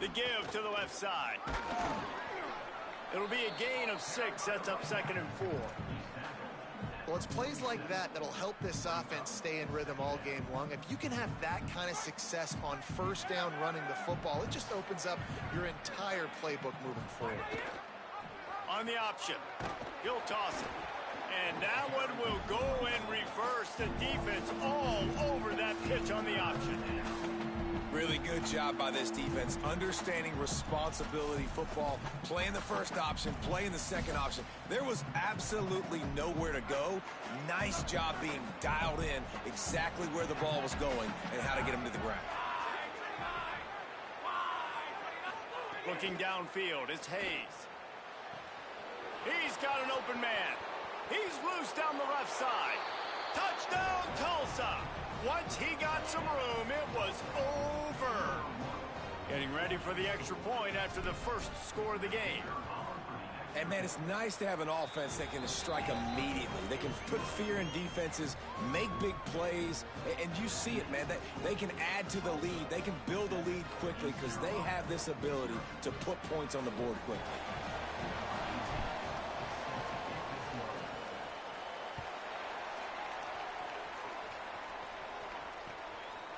The give to the left side. It'll be a gain of 6. Sets up 2nd and 4. Well, it's plays like that that'll help this offense stay in rhythm all game long. If you can have that kind of success on first down running the football, it just opens up your entire playbook moving forward. On the option, he'll toss it. And that one will go and reverse the defense all over that pitch on the option. Really good job by this defense, understanding responsibility football, playing the first option, playing the second option. There was absolutely nowhere to go. Nice job being dialed in exactly where the ball was going and how to get him to the ground. Looking downfield, it's Hayes. He's got an open man. He's loose down the left side. Touchdown, Tulsa. Once he got some room, it was over. Getting ready for the extra point after the first score of the game. And, man, it's nice to have an offense that can strike immediately. They can put fear in defenses, make big plays, and you see it, man. They can add to the lead. They can build a lead quickly because they have this ability to put points on the board quickly.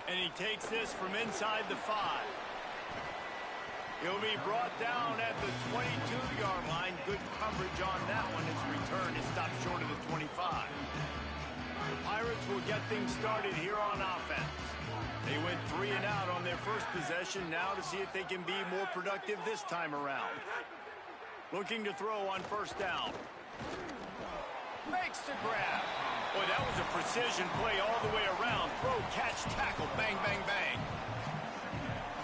And he takes this from inside the 5. He'll be brought down at the 22-yard line. Good coverage on that one. His return is stopped short of the 25. The Pirates will get things started here on offense. They went 3 and out on their first possession. Now to see if they can be more productive this time around. Looking to throw on first down. Makes the grab. Boy, that was a precision play all the way around. Throw, catch, tackle, bang, bang, bang.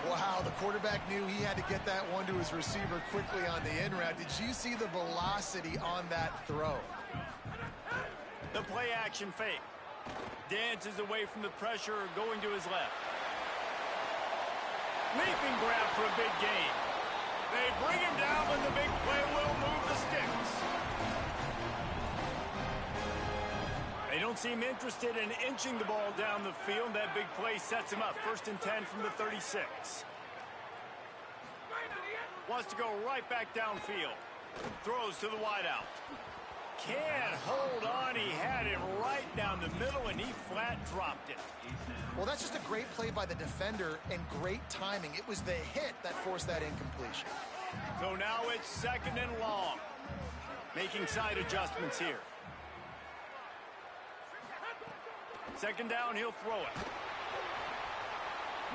Wow, the quarterback knew he had to get that one to his receiver quickly on the in route. Did you see the velocity on that throw? The play action fake. Dances away from the pressure, going to his left. Leaping grab for a big gain. They bring him down, but the big play will move the sticks. They don't seem interested in inching the ball down the field. That big play sets him up. 1st and 10 from the 36. Wants to go right back downfield. Throws to the wideout. Can't hold on. He had him right down the middle, and he flat dropped it. Well, that's just a great play by the defender and great timing. It was the hit that forced that incompletion. So now it's 2nd and long. Making side adjustments here. 2nd down, he'll throw it.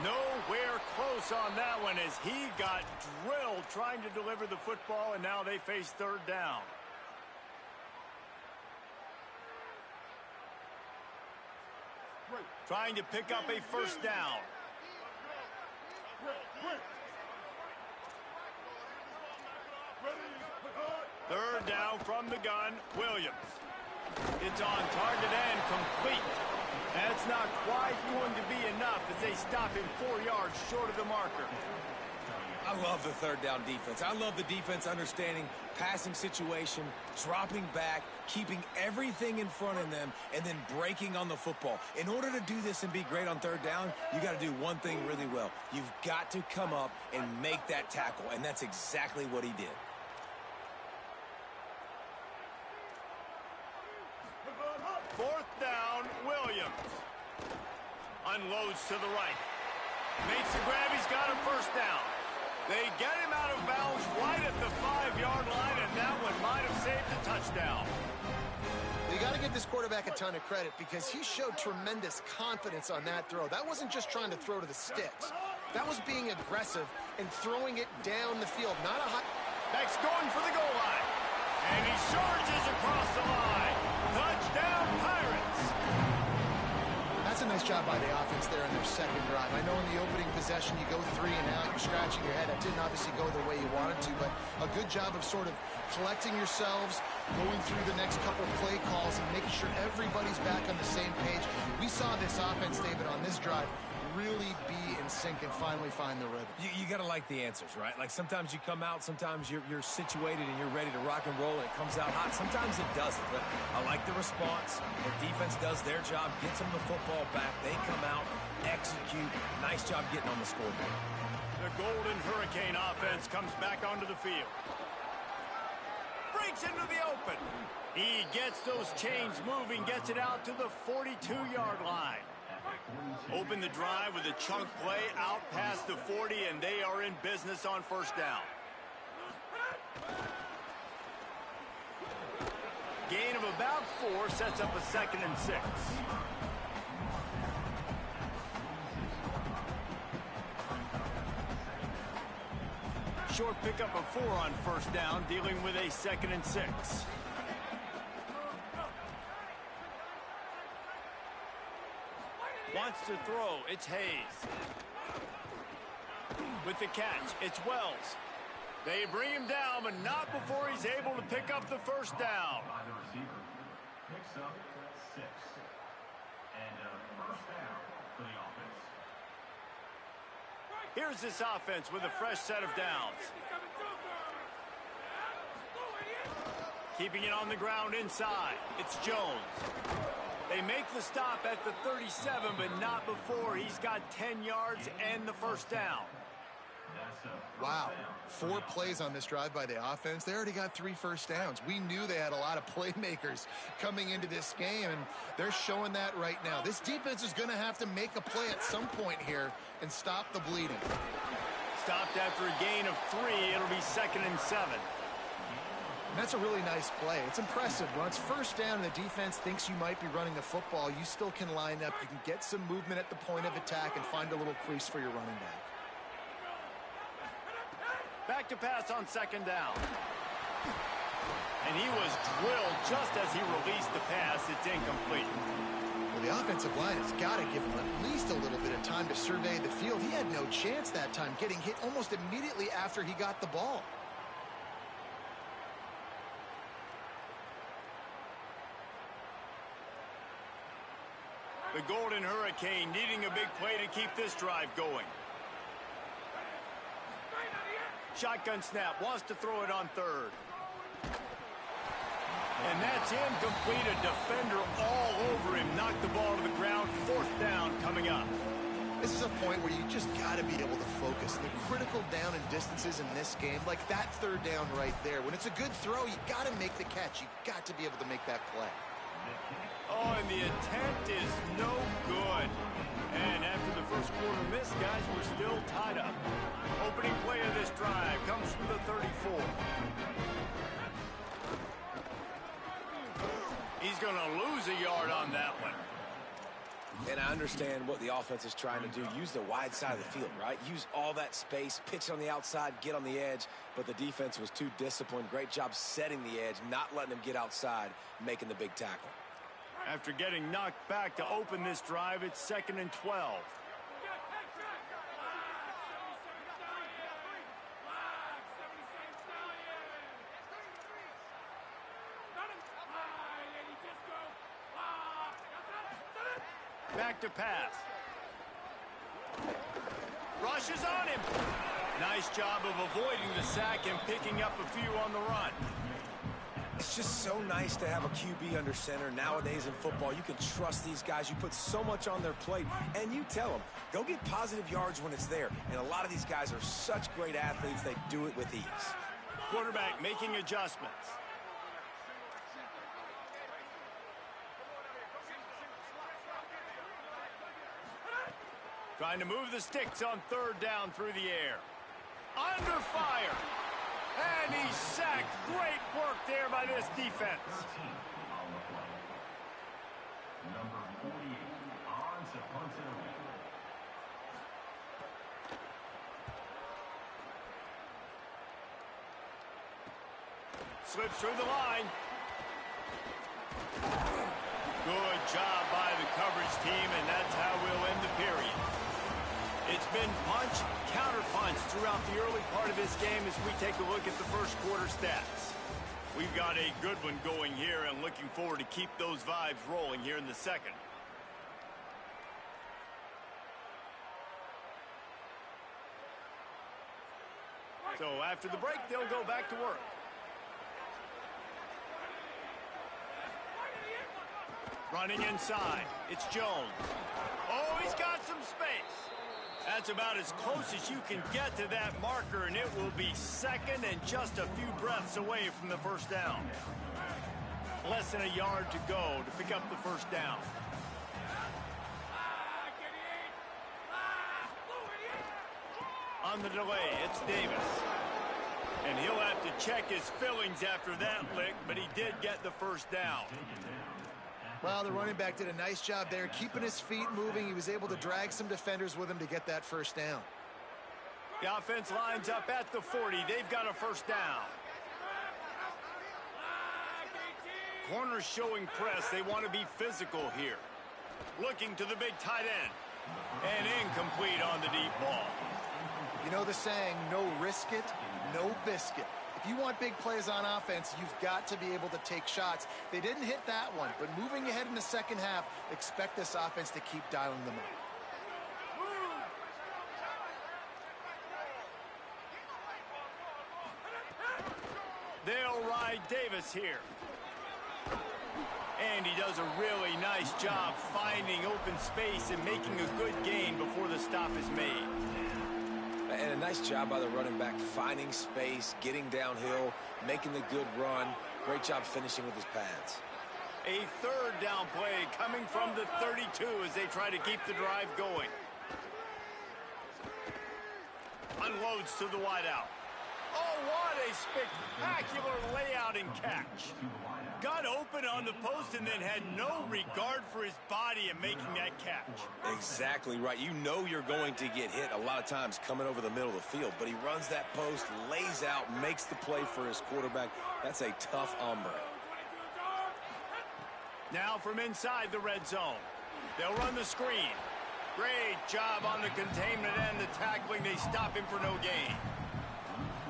Nowhere close on that one as he got drilled trying to deliver the football, and now they face 3rd down. Trying to pick up a first down. Third down from the gun, Williams. It's on target and complete. That's not quite going to be enough as they stop him 4 yards short of the marker. I love the 3rd down defense. I love the defense understanding passing situation, dropping back, keeping everything in front of them, and then breaking on the football. In order to do this and be great on 3rd down, you got to do one thing really well. You've got to come up and make that tackle, and that's exactly what he did. Fourth down, Williams. Unloads to the right. Makes the grab, he's got a first down. They get him out of bounds right at the 5-yard line, and that one might have saved a touchdown. You got to give this quarterback a ton of credit because he showed tremendous confidence on that throw. That wasn't just trying to throw to the sticks. That was being aggressive and throwing it down the field, not a high... Next going for the goal line. And he charges across the line. Touchdown, Pirates. That's a nice job by the offense there in their 2nd drive. I know in the opening possession you go 3 and out, you're scratching your head. That didn't obviously go the way you wanted to, but a good job of sort of collecting yourselves, going through the next couple play calls and making sure everybody's back on the same page. We saw this offense, David, on this drive really be in sync and finally find the rhythm? You got to like the answers, right? Like sometimes you come out, sometimes you're situated and you're ready to rock and roll and it comes out hot. Sometimes it doesn't, but I like the response. The defense does their job, gets them the football back. They come out, execute. Nice job getting on the scoreboard. The Golden Hurricane offense comes back onto the field. Breaks into the open. He gets those chains moving, gets it out to the 42-yard line. Open the drive with a chunk play out past the 40, and they are in business on first down. Gain of about 4 sets up a 2nd and 6. Short pickup of 4 on first down, dealing with a 2nd and 6. Wants to throw, it's Hayes. With the catch, it's Wells. They bring him down, but not before he's able to pick up the first down. By the receiver. Picks up 6. And a first down for the offense. Here's this offense with a fresh set of downs. Keeping it on the ground inside. It's Jones. They make the stop at the 37, but not before he's got 10 yards and the first down. Wow, 4 plays on this drive by the offense. They already got 3 first downs. We knew they had a lot of playmakers coming into this game, and they're showing that right now. This defense is going to have to make a play at some point here and stop the bleeding. Stopped after a gain of 3. It'll be 2nd and 7. And that's a really nice play. It's impressive. When it's first down and the defense thinks you might be running the football, you still can line up. You can get some movement at the point of attack and find a little crease for your running back. Back to pass on 2nd down. And he was drilled just as he released the pass. It's incomplete. Well, the offensive line has got to give him at least a little bit of time to survey the field. He had no chance that time, getting hit almost immediately after he got the ball. The Golden Hurricane needing a big play to keep this drive going. Shotgun snap, wants to throw it on 3rd. And that's incomplete. A defender all over him. Knocked the ball to the ground. 4th down coming up. This is a point where you just got to be able to focus. The critical down and distances in this game, like that 3rd down right there. When it's a good throw, you got to make the catch. You got to be able to make that play. Oh, and the attempt is no good. And after the first quarter miss, guys, we're still tied up. Opening play of this drive comes from the 34. He's going to lose a yard on that one. And I understand what the offense is trying to do. Use the wide side of the field, right? Use all that space, pitch on the outside, get on the edge. But the defense was too disciplined. Great job setting the edge, not letting them get outside, making the big tackle. After getting knocked back to open this drive, it's 2nd and 12. Back to pass. Rushes on him. Nice job of avoiding the sack and picking up a few on the run. It's just so nice to have a QB under center. Nowadays in football, you can trust these guys. You put so much on their plate, and you tell them, go get positive yards when it's there. And a lot of these guys are such great athletes, they do it with ease. Quarterback making adjustments. Trying to move the sticks on 3rd down through the air. Under fire. And he's sacked. Great work there by this defense. Number 48 on to punt it away. Slips through the line. Good job by the coverage team, and that's how we'll end the period. It's been punch, counter-punch throughout the early part of this game as we take a look at the first quarter stats. We've got a good one going here and looking forward to keep those vibes rolling here in the second. So after the break, they'll go back to work. Running inside, it's Jones. Oh, he's got some space. That's about as close as you can get to that marker, and it will be second and just a few breaths away from the first down. Less than a yard to go to pick up the first down. On the delay, it's Davis. And he'll have to check his fillings after that lick, but he did get the first down. Well, the running back did a nice job there, keeping his feet moving. He was able to drag some defenders with him to get that first down. The offense lines up at the 40. They've got a first down. Corners showing press. They want to be physical here. Looking to the big tight end. And incomplete on the deep ball. You know the saying, no risk it, no biscuit. If you want big plays on offense, you've got to be able to take shots. They didn't hit that one, but moving ahead in the second half, expect this offense to keep dialing them up. They'll ride Davis here. And he does a really nice job finding open space and making a good gain before the stop is made. And a nice job by the running back, finding space, getting downhill, making the good run. Great job finishing with his pads. A third down play coming from the 32 as they try to keep the drive going. Unloads to the wideout. Oh, what a spectacular layout and catch. Got open on the post and then had no regard for his body in making that catch. Exactly right. You know you're going to get hit a lot of times coming over the middle of the field, but he runs that post, lays out, makes the play for his quarterback. That's a tough hombre. Now from inside the red zone. They'll run the screen. Great job on the containment and the tackling. They stop him for no gain.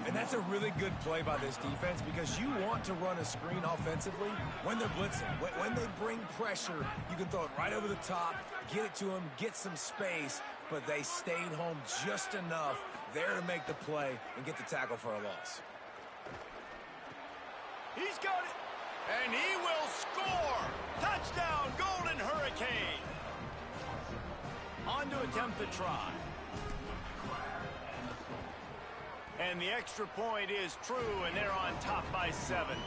And that's a really good play by this defense because you want to run a screen offensively when they're blitzing. When they bring pressure, you can throw it right over the top, get it to them, get some space, but they stayed home just enough there to make the play and get the tackle for a loss. He's got it, and he will score! Touchdown, Golden Hurricane! On to attempt the try. And the extra point is true, and they're on top by 7.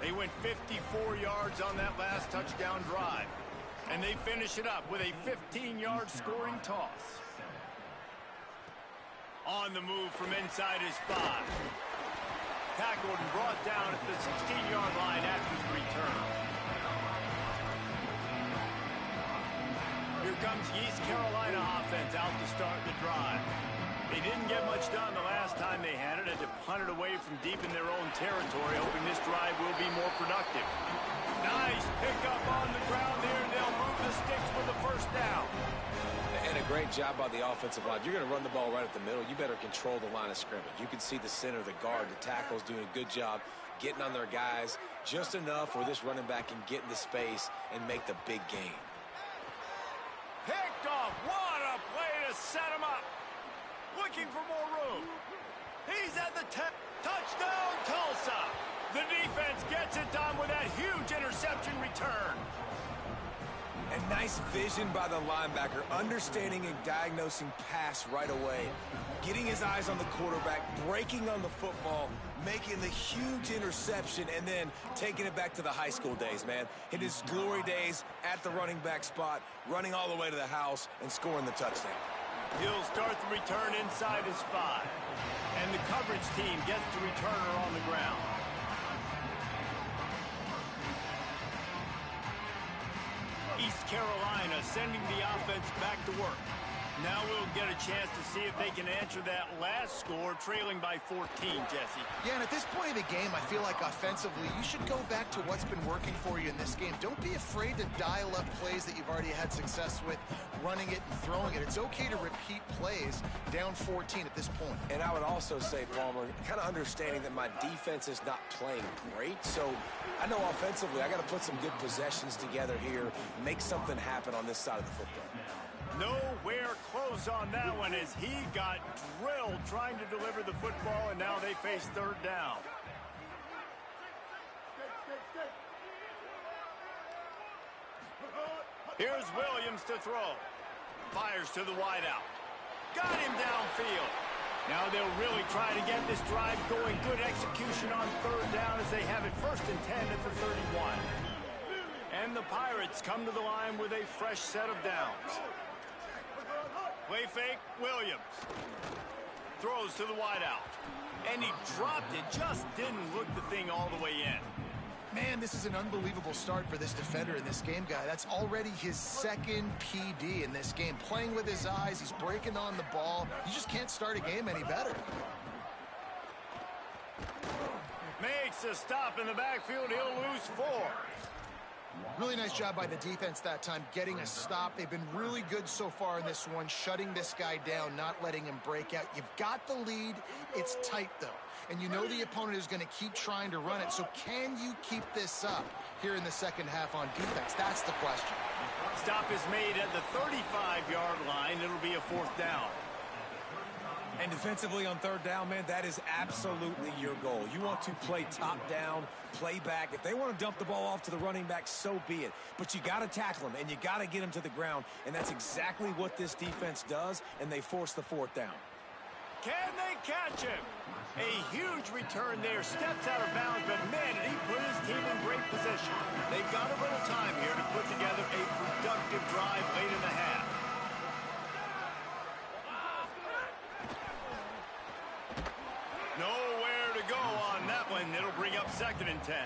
They went 54 yards on that last touchdown drive. And they finish it up with a 15-yard scoring toss. On the move from inside his 5. Tackled and brought down at the 16-yard line after the return. Here comes the East Carolina offense out to start the drive. They didn't get much done the last time they had it. Had to punt it away from deep in their own territory, hoping this drive will be more productive. Nice pickup on the ground there, and they'll move the sticks for the first down. And a great job by the offensive line. You're going to run the ball right at the middle. You better control the line of scrimmage. You can see the center, the guard, the tackles doing a good job getting on their guys just enough where this running back can get into space and make the big gain. Picked off. What a play to set him up. Looking for more room. He's at the touchdown, Tulsa. The defense gets it done with that huge interception return. And nice vision by the linebacker, understanding and diagnosing pass right away. Getting his eyes on the quarterback, breaking on the football, making the huge interception, and then taking it back to the high school days, man. In his glory days at the running back spot, running all the way to the house and scoring the touchdown. He'll start the return inside his 5. And the coverage team gets the returner on the ground. East Carolina sending the offense back to work. Now we'll get a chance to see if they can answer that last score, trailing by 14, Jesse. Yeah, and at this point of the game, I feel like offensively, you should go back to what's been working for you in this game. Don't be afraid to dial up plays that you've already had success with, running it and throwing it. It's okay to repeat plays down 14 at this point. And I would also say, Palmer, kind of understanding that my defense is not playing great, so I know offensively I got to put some good possessions together here, make something happen on this side of the football. Nowhere close on that one as he got drilled trying to deliver the football, and now they face third down. Here's Williams to throw. Fires to the wideout. Got him downfield. Now they'll really try to get this drive going. Good execution on third down as they have it 1st and 10 at the 31. And the Pirates come to the line with a fresh set of downs. Play fake, Williams. Throws to the wideout. And he dropped it, just didn't look the thing all the way in. Man, this is an unbelievable start for this defender in this game, guy. That's already his 2nd PD in this game. Playing with his eyes, he's breaking on the ball. You just can't start a game any better. Makes a stop in the backfield. He'll lose 4. Really nice job by the defense that time, getting a stop. They've been really good so far in this one, shutting this guy down, not letting him break out. You've got the lead. It's tight, though. And you know the opponent is going to keep trying to run it. So can you keep this up here in the second half on defense? That's the question. Stop is made at the 35-yard line. It'll be a 4th down. And defensively on third down, man, that is absolutely your goal. You want to play top down, play back. If they want to dump the ball off to the running back, so be it. But you got to tackle them, and you got to get them to the ground. And that's exactly what this defense does, and they force the 4th down. Can they catch him? A huge return there. Steps out of bounds, but man, did he put his team in great position. They've got a little time here to put together a productive drive late in the half. Nowhere to go on that one. It'll bring up 2nd and 10.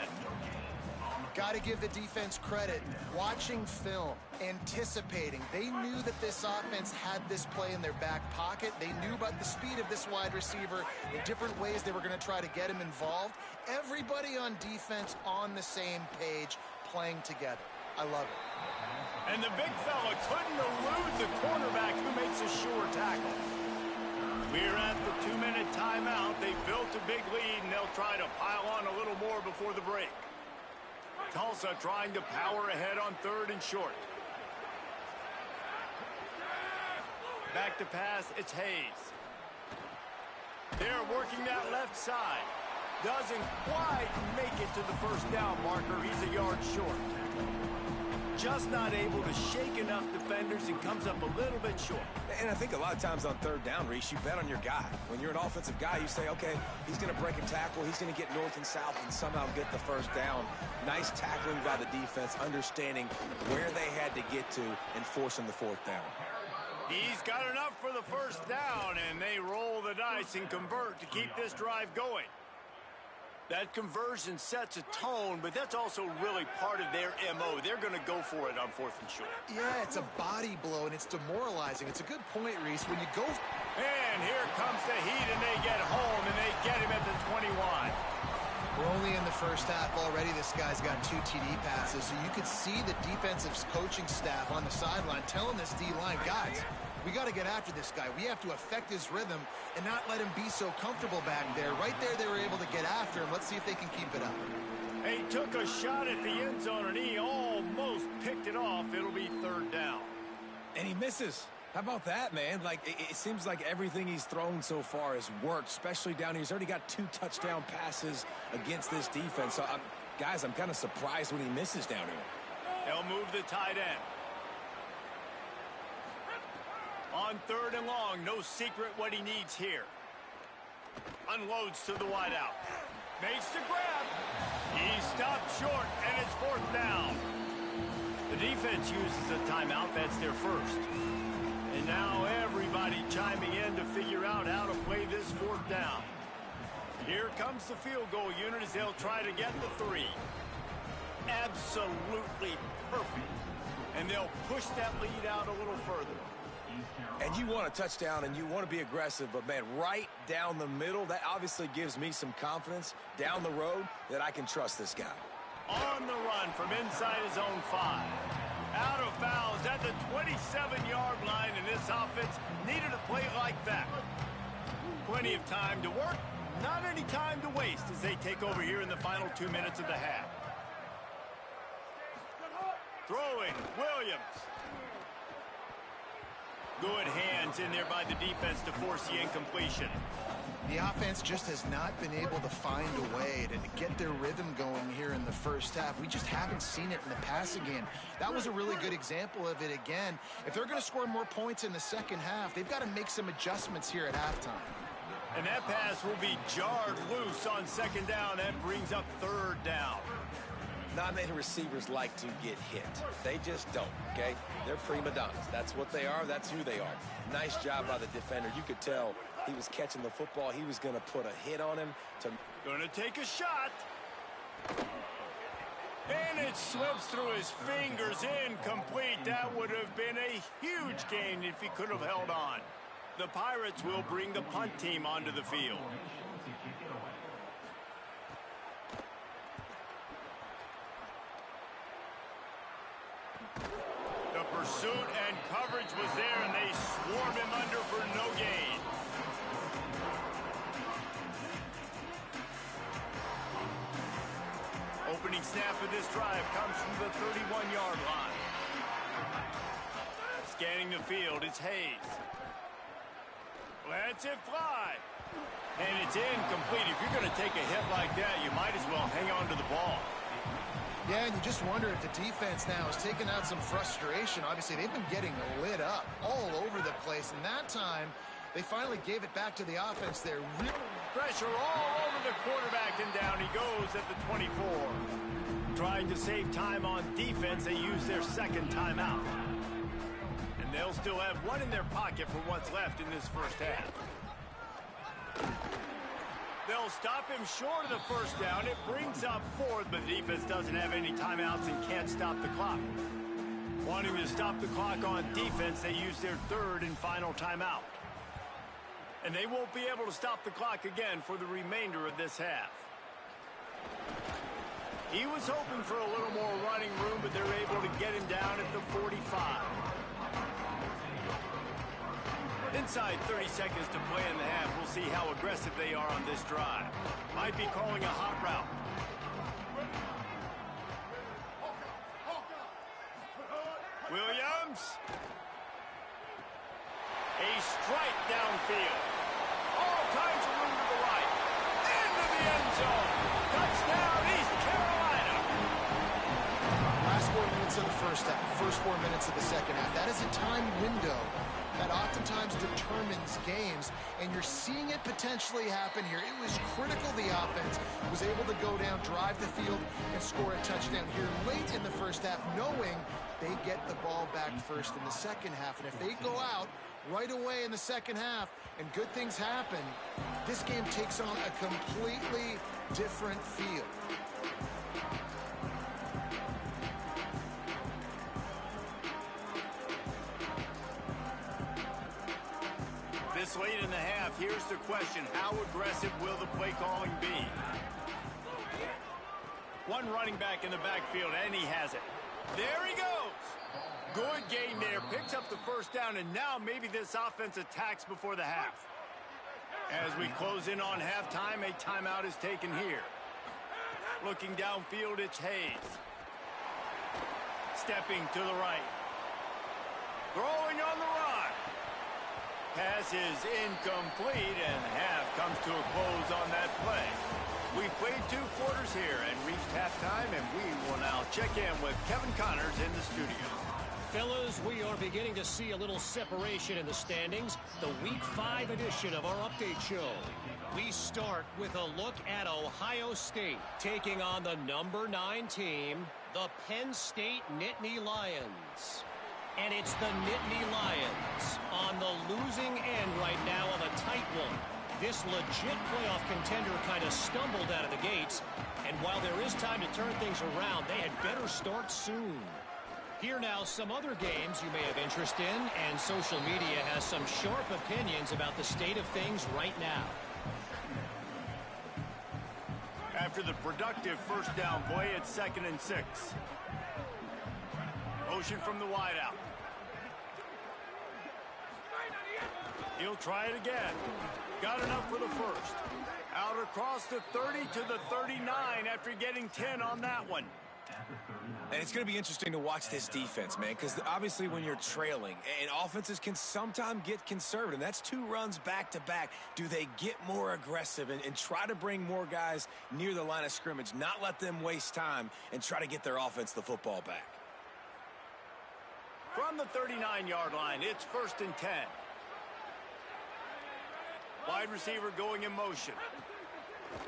Got to give the defense credit. Watching film, anticipating. They knew that this offense had this play in their back pocket. They knew about the speed of this wide receiver, the different ways they were going to try to get him involved. Everybody on defense on the same page, playing together. I love it. And the big fella couldn't elude the cornerback who makes a sure tackle. We're at the 2-minute timeout. They built a big lead, and they'll try to pile on a little more before the break. Tulsa trying to power ahead on 3rd and short. Back to pass, it's Hayes. They're working that left side. Doesn't quite make it to the 1st down marker. He's a yard short. Just not able to shake enough defenders and comes up a little bit short. And I think a lot of times on third down, Reese, you bet on your guy. When you're an offensive guy, you say, okay, he's going to break a tackle. He's going to get north and south and somehow get the 1st down. Nice tackling by the defense, understanding where they had to get to and forcing the 4th down. He's got enough for the 1st down, and they roll the dice and convert to keep this drive going. That conversion sets a tone, but that's also really part of their MO. They're going to go for it on 4th and short. Yeah, it's a body blow, and it's demoralizing. It's a good point, Reese. When you go... And here comes the heat, and they get home, and they get him at the 21. We're only in the 1st half already. This guy's got 2 TD passes, so you could see the defensive coaching staff on the sideline telling this D-line, guys, we got to get after this guy. We have to affect his rhythm and not let him be so comfortable back there. Right there, they were able to get after him. Let's see if they can keep it up. He took a shot at the end zone, and he almost picked it off. It'll be 3rd down. And he misses. How about that, man? Like, it seems like everything he's thrown so far has worked, especially down here. He's already got 2 touchdown passes against this defense. So, guys, I'm kind of surprised when he misses down here. They'll move the tight end. On 3rd and long, no secret what he needs here. Unloads to the wideout. Makes the grab. He stopped short, and it's 4th down. The defense uses a timeout. That's their 1st. And now everybody chiming in to figure out how to play this 4th down. Here comes the field goal unit as they'll try to get the 3. Absolutely perfect. And they'll push that lead out a little further. And you want a touchdown and you want to be aggressive, but, man, right down the middle, that obviously gives me some confidence down the road that I can trust this guy. On the run from inside his own 5. Out of bounds at the 27-yard line, and this offense needed a play like that. Plenty of time to work, not any time to waste as they take over here in the final 2 minutes of the half. Throwing, Williams. Good hands in there by the defense to force the incompletion. The offense just has not been able to find a way to get their rhythm going here in the first half. We just haven't seen it in the passing game. That was a really good example of it again. If they're going to score more points in the second half, they've got to make some adjustments here at halftime. And that pass will be jarred loose on second down. That brings up third down. Not many receivers like to get hit. They just don't, okay? They're prima donnas. That's what they are. That's who they are. Nice job by the defender. You could tell he was catching the football. He was going to put a hit on him. Gonna take a shot. And it slips through his fingers. Incomplete. That would have been a huge gain if he could have held on. The Pirates will bring the punt team onto the field. The pursuit and coverage was there, and they swarm him under for no gain. Opening snap of this drive comes from the 31-yard line. Scanning the field, it's Hayes. Lets it fly. And it's incomplete. If you're going to take a hit like that, you might as well hang on to the ball. Yeah, and you just wonder if the defense now is taking out some frustration. Obviously, they've been getting lit up all over the place, and that time they finally gave it back to the offense there. Pressure all over the quarterback, and down he goes at the 24. Trying to save time on defense, they use their second timeout. And they'll still have one in their pocket for what's left in this first half. They'll stop him short of the first down. It brings up fourth, but the defense doesn't have any timeouts and can't stop the clock. Wanting to stop the clock on defense, they use their third and final timeout. And they won't be able to stop the clock again for the remainder of this half. He was hoping for a little more running room, but they're able to get him down at the 45. Inside 30 seconds to play in the half. We'll see how aggressive they are on this drive. Might be calling a hot route. Williams. A strike downfield. All kinds of room to the right. Into the end zone. Touchdown, East Carolina. Last 4 minutes of the first half, first 4 minutes of the second half. That is a time window that oftentimes determines games, and you're seeing it potentially happen here. It was critical the offense was able to go down, drive the field, and score a touchdown here late in the first half, knowing they get the ball back first in the second half. And if they go out right away in the second half and good things happen, this game takes on a completely different feel. This late in the half, here's the question. How aggressive will the play calling be? One running back in the backfield, and he has it. There he goes. Good gain there. Picks up the first down, and now maybe this offense attacks before the half. As we close in on halftime, a timeout is taken here. Looking downfield, it's Hayes. Stepping to the right. Throwing on the run. Pass is incomplete, and half comes to a close on that play. We've played 2 quarters here and reached halftime, and we will now check in with Kevin Connors in the studio. Fellas, we are beginning to see a little separation in the standings. The Week 5 edition of our update show. We start with a look at Ohio State taking on the number 9 team, the Penn State Nittany Lions. And it's the Nittany Lions on the losing end right now of a tight one. This legit playoff contender kind of stumbled out of the gates. And while there is time to turn things around, they had better start soon. Here now, some other games you may have interest in, and social media has some sharp opinions about the state of things right now. After the productive first down play, it's 2nd and 6. Motion from the wideout. He'll try it again. Got enough for the first. Out across the 30 to the 39 after getting 10 on that one. And it's going to be interesting to watch this defense, man, because obviously when you're trailing, and offenses can sometimes get conservative. That's 2 runs back-to-back. Do they get more aggressive and try to bring more guys near the line of scrimmage, not let them waste time, and try to get their offense the football back? From the 39-yard line, it's 1st and 10. Wide receiver going in motion.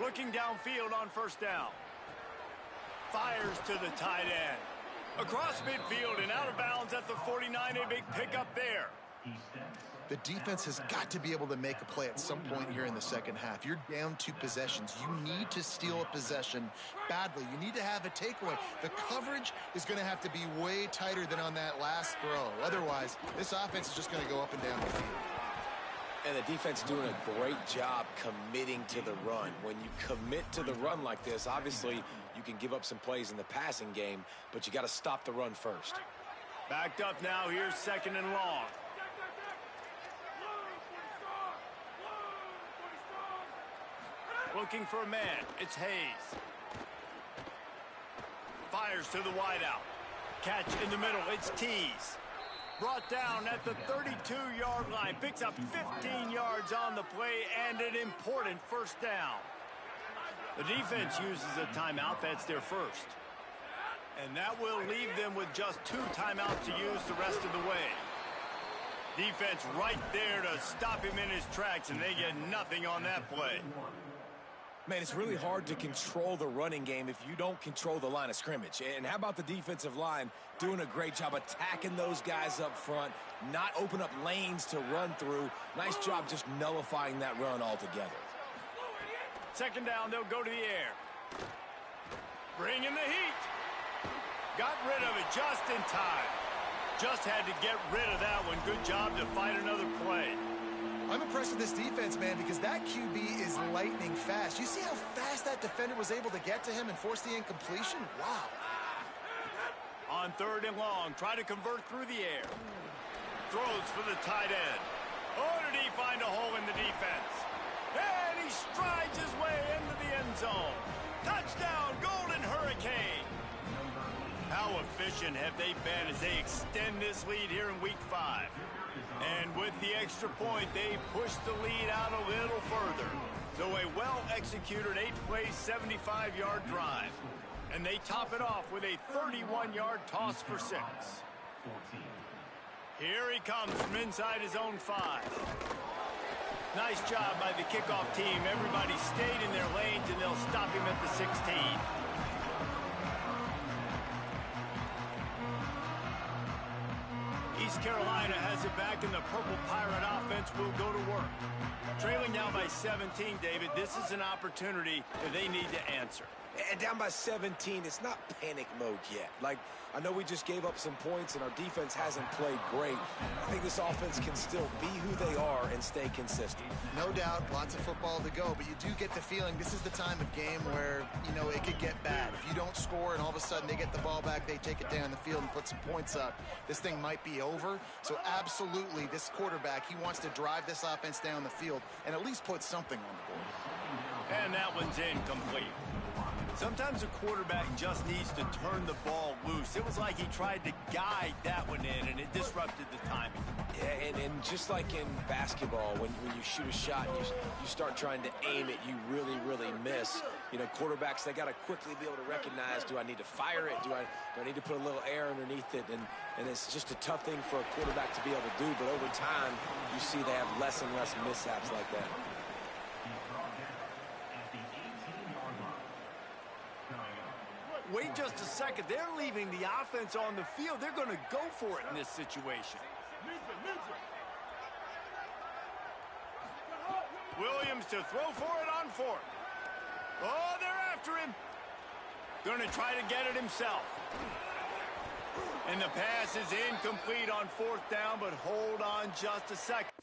Looking downfield on 1st down. Fires to the tight end. Across midfield and out of bounds at the 49. A big pickup there. The defense has got to be able to make a play at some point here in the second half. You're down 2 possessions. You need to steal a possession badly. You need to have a takeaway. The coverage is going to have to be way tighter than on that last throw. Otherwise, this offense is just going to go up and down the field. And the defense doing a great job committing to the run. When you commit to the run like this, obviously you can give up some plays in the passing game, but you got to stop the run first. Backed up now. Here's 2nd and long. Looking for a man. It's Hayes. Fires to the wideout. Catch in the middle. It's Tease. Brought down at the 32-yard line. Picks up 15 yards on the play and an important 1st down. The defense uses a timeout. That's their first. And that will leave them with just 2 timeouts to use the rest of the way. Defense right there to stop him in his tracks, and they get nothing on that play. Man, it's really hard to control the running game if you don't control the line of scrimmage. And how about the defensive line doing a great job attacking those guys up front, not open up lanes to run through. Nice job just nullifying that run altogether. 2nd down, they'll go to the air. Bring in the heat. Got rid of it just in time. Just had to get rid of that one. Good job to fight another play. I'm impressed with this defense, man, because that QB is lightning fast. You see how fast that defender was able to get to him and force the incompletion? Wow. On 3rd and long, try to convert through the air. Throws for the tight end. Oh, did he find a hole in the defense? And he strides his way into the end zone. Touchdown, Golden Hurricane. How efficient have they been as they extend this lead here in Week 5? And with the extra point, they push the lead out a little further. So a well-executed 8-play, 75-yard drive. And they top it off with a 31-yard toss for 6. Here he comes from inside his own 5. Nice job by the kickoff team. Everybody stayed in their lanes, and they'll stop him at the 16. East Carolina has it back, and the Purple Pirate offense will go to work. Trailing down by 17, David, this is an opportunity that they need to answer. And down by 17, it's not panic mode yet. Like, I know we just gave up some points and our defense hasn't played great. I think this offense can still be who they are and stay consistent. No doubt, lots of football to go, but you do get the feeling this is the time of game where, you know, it could get bad. If you don't score and all of a sudden they get the ball back, they take it down the field and put some points up, this thing might be over. So absolutely, this quarterback, he wants to drive this offense down the field and at least put something on the board. And that one's incomplete. Sometimes a quarterback just needs to turn the ball loose. It was like he tried to guide that one in, and it disrupted the timing. Yeah, and just like in basketball, when you shoot a shot, you start trying to aim it, you really, really miss. You know, quarterbacks, they got to quickly be able to recognize, do I need to fire it? Do I need to put a little air underneath it? And it's just a tough thing for a quarterback to be able to do, but over time, you see they have less and less mishaps like that. Wait just a second. They're leaving the offense on the field. They're going to go for it in this situation. Williams to throw for it on 4th. Oh, they're after him. Going to try to get it himself. And the pass is incomplete on 4th down, but hold on just a second.